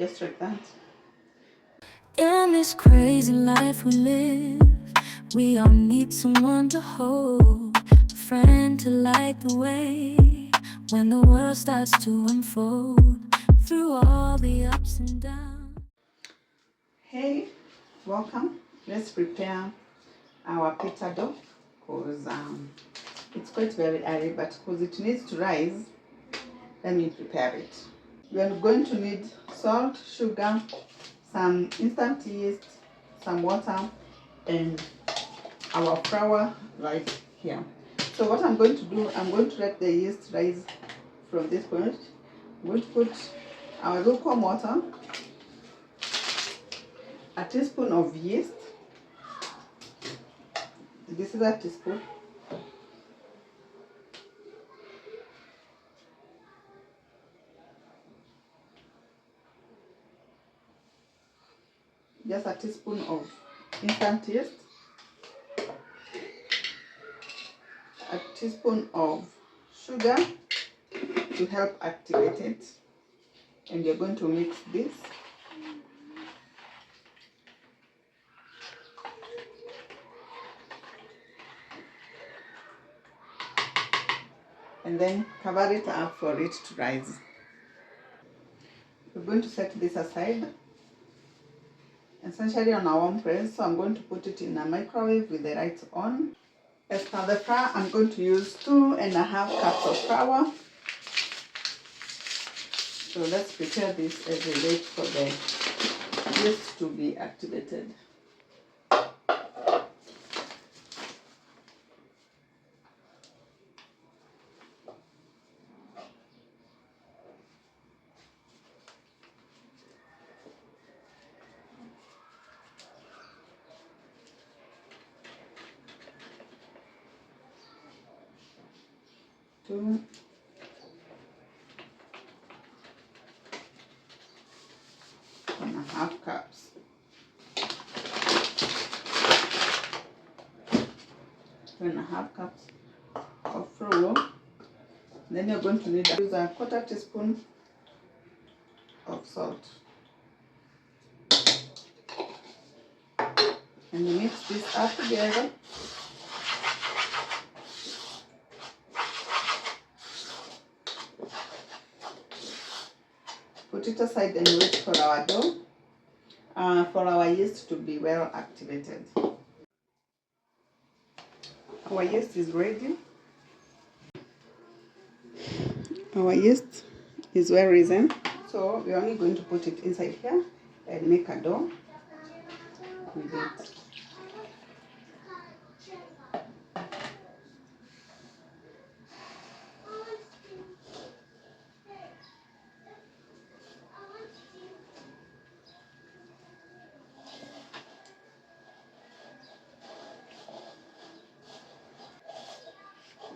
just like that. In this crazy life we live, we all need someone to hold, a friend to light the way when the world starts to unfold through all the ups and downs. Hey, welcome. Let's prepare our pita dough because it's quite very early, but because it needs to rise, let me prepare it. We are going to need salt, sugar, some instant yeast, some water, and our flour right here. So what I'm going to do, I'm going to let the yeast rise from this point. I'm going to put our lukewarm water, a teaspoon of yeast. This is a teaspoon. Just a teaspoon of instant yeast, a teaspoon of sugar to help activate it, and you're going to mix this. And then cover it up for it to rise. We're going to set this aside, essentially on a warm press. So I'm going to put it in a microwave with the lights on. As for the flour, I'm going to use 2.5 cups of flour. So let's prepare this as we wait for the yeast to be activated. Two and a half cups. 2.5 cups of flour. Then you're going to need to use a 1/4 teaspoon of salt. And you mix this up together. Put it aside and wait for our dough, for our yeast to be well activated. Our yeast is ready. Our yeast is well risen, so we're only going to put it inside here and make a dough with it.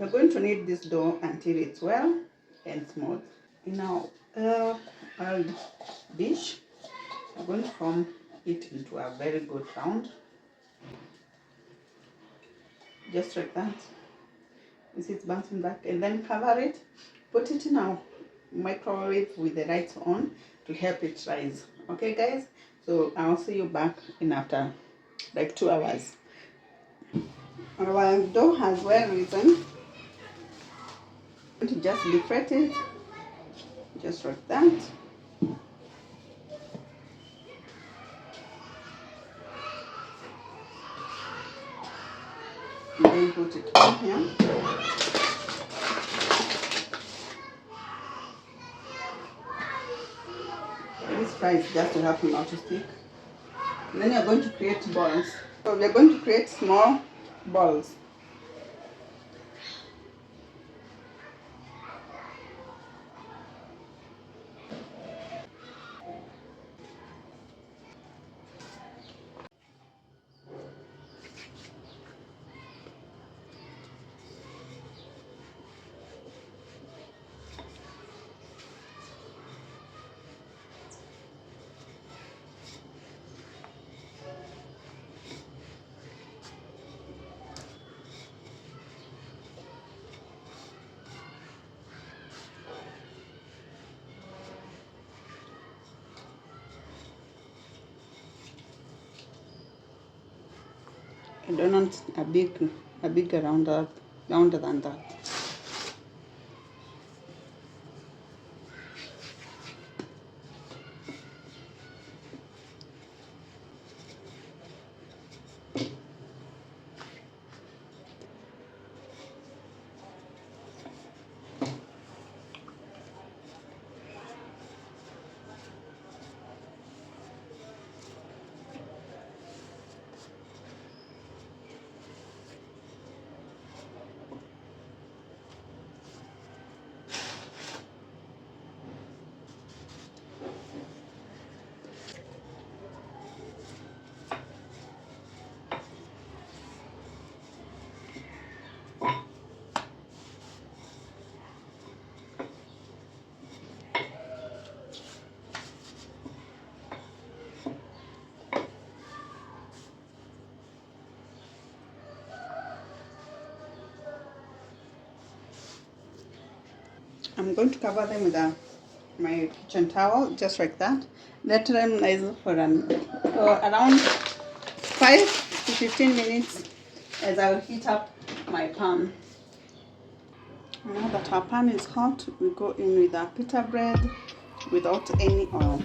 We're going to knead this dough until it's well and smooth. In our oiled dish, we're going to form it into a very good round, just like that. This is bouncing back, and then cover it. Put it in our microwave with the lights on to help it rise. Okay, guys. So I'll see you back in after like 2 hours. Our dough has well risen. I'm going to just deflate it, just like that. And then put it on here. This fries just to help you not to stick. And then you're going to create balls. So we're going to create small balls. I don't want a bigger rounder than that. I'm going to cover them with my kitchen towel, just like that. Let them rise for around 5 to 15 minutes as I will heat up my pan. Now that our pan is hot, we go in with our pita bread without any oil.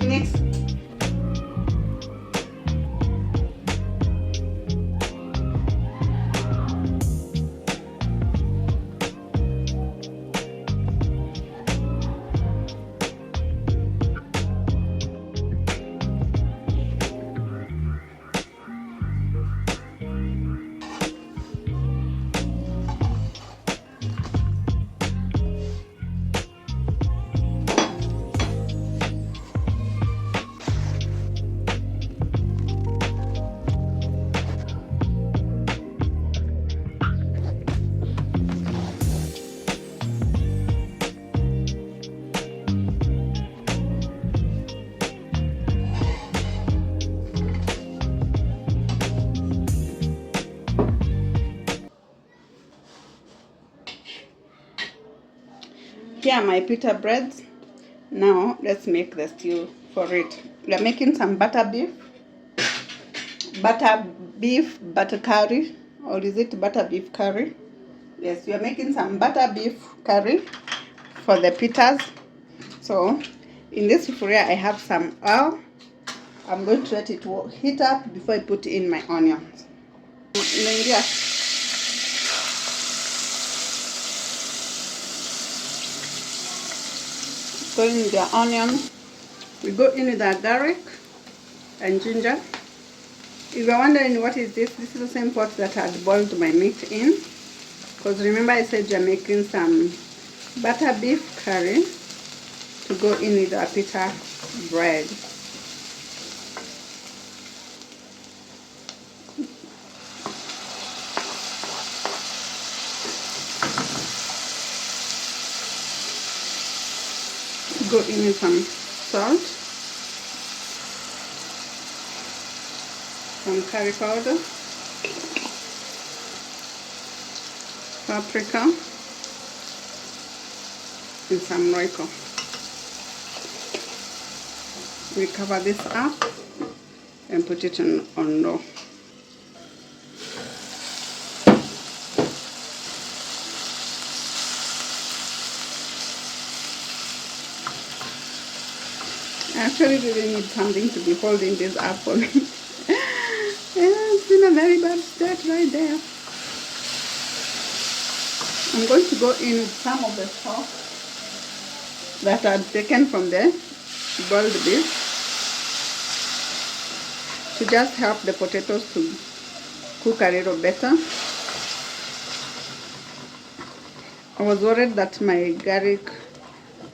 Next. Here are my pita breads. Now let's make the stew for it. We are making some butter curry, or is it butter beef curry? Yes, we are making some butter beef curry for the pitas. So in this sufuria I have some oil. I'm going to let it heat up before I put in my onions. Go in with the onion. We go in with our garlic and ginger. If you're wondering what is this is the same pot that I had boiled my meat in. Because remember I said you're making some butter beef curry to go in with our pita bread. Go in with some salt, some curry powder, paprika, and some roiko. We cover this up and put it on low. I actually really need something to be holding this up for me. It's been a very bad start right there. I'm going to go in with some of the stock that I've taken from the boiled beef. to just help the potatoes to cook a little better. I was worried that my garlic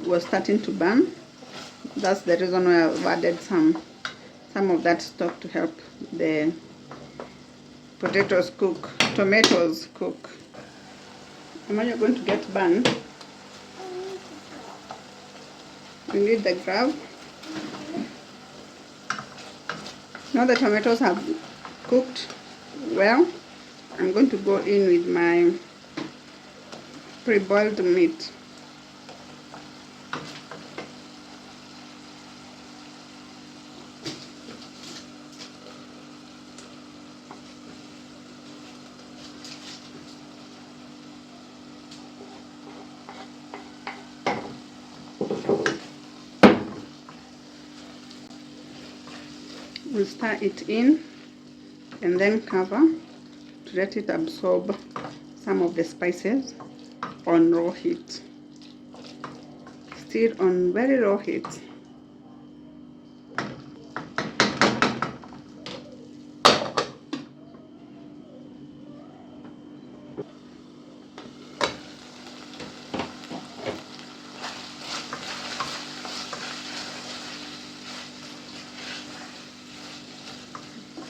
was starting to burn. That's the reason why I've added some of that stock to help the tomatoes cook. Am I going to get burned? We need the glove. Now the tomatoes have cooked well, I'm going to go in with my pre-boiled meat. We'll stir it in and then cover to let it absorb some of the spices on low heat. Still on very low heat.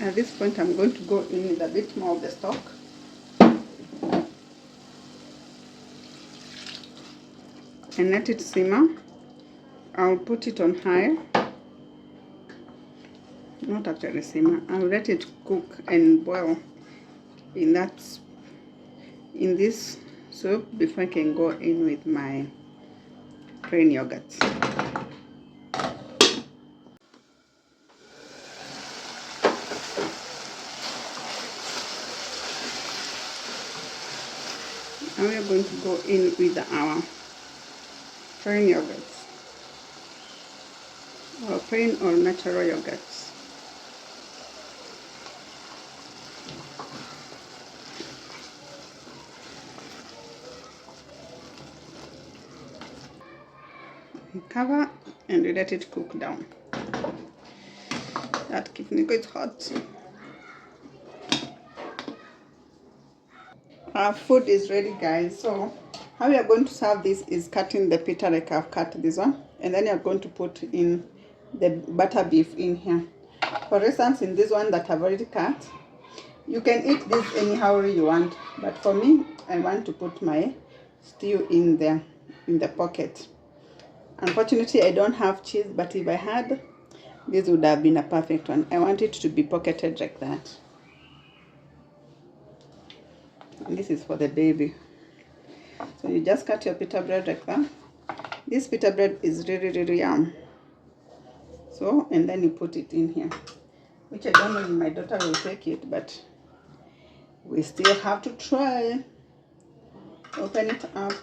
At this point, I'm going to go in with a bit more of the stock. And let it simmer. I'll put it on high. Not actually simmer. I'll let it cook and boil in this soup before I can go in with my plain yogurt. Now we are going to go in with our plain yogurts, or plain or natural yogurts. We cover and we let it cook down. That kifniko is hot. Our food is ready, guys. So how we are going to serve this is cutting the pita like I've cut this one, and then you're going to put in the butter beef in here. For instance, in this one that I've already cut, you can eat this anyhow you want, but for me, I want to put my stew in there, in the pocket. Unfortunately, I don't have cheese, but if I had, this would have been a perfect one. I want it to be pocketed like that. And this is for the baby. So you just cut your pita bread like that. This pita bread is really yum. So, and then you put it in here, which I don't know if my daughter will take it, but we still have to try. Open it up.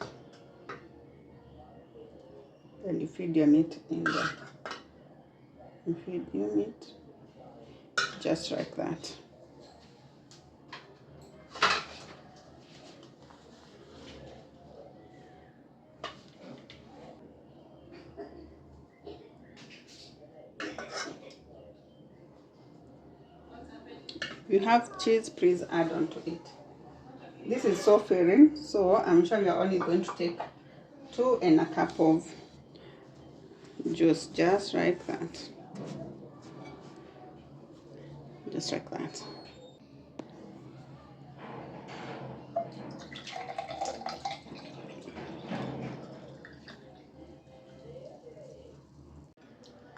Then you feed your meat in there. You feed your meat just like that. If you have cheese, please add on to it. This is so filling, so I'm sure you're only going to take 2 and a cup of juice, just like that. Just like that.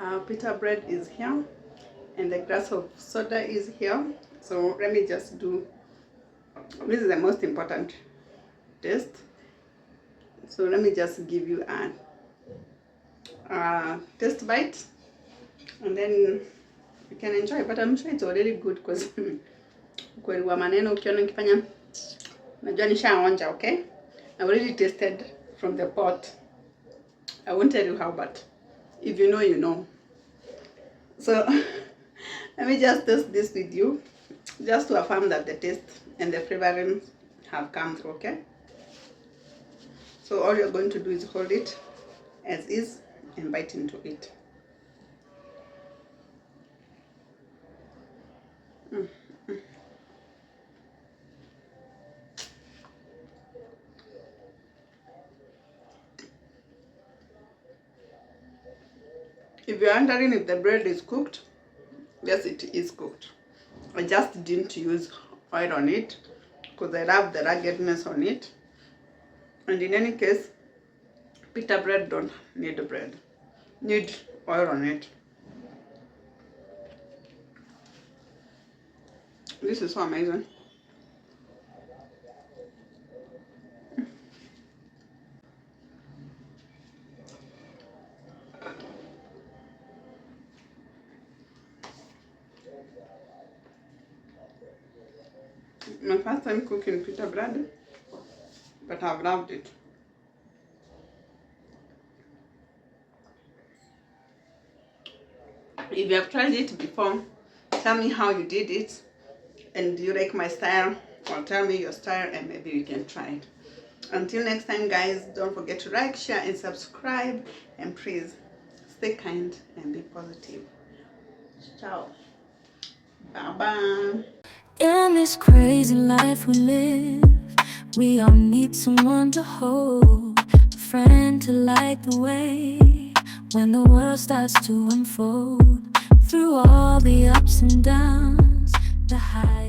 Our pita bread is here, and the glass of soda is here. So let me just do, this is the most important test. So let me just give you a taste bite, and then you can enjoy. But I'm sure it's already good because kweli wa maneno ukiona nikifanya najua nishaonja, okay? I already tasted from the pot. I won't tell you how, but if you know, you know. So let me just test this with you, just to affirm that the taste and the flavoring have come through, okay? So all you're going to do is hold it as is and bite into it. Mm. If you're wondering if the bread is cooked, yes, it is cooked. I just didn't use oil on it because I love the ruggedness on it. And in any case, pita bread don't need need oil on it. This is so amazing. My first time cooking pita bread, but I've loved it. If you have tried it before, tell me how you did it, and do you like my style, or tell me your style and maybe we can try it. Until next time, guys, don't forget to like, share and subscribe, and please stay kind and be positive. Ciao. Bye bye. In this crazy life we live, we all need someone to hold, a friend to light the way when the world starts to unfold. Through all the ups and downs, the highs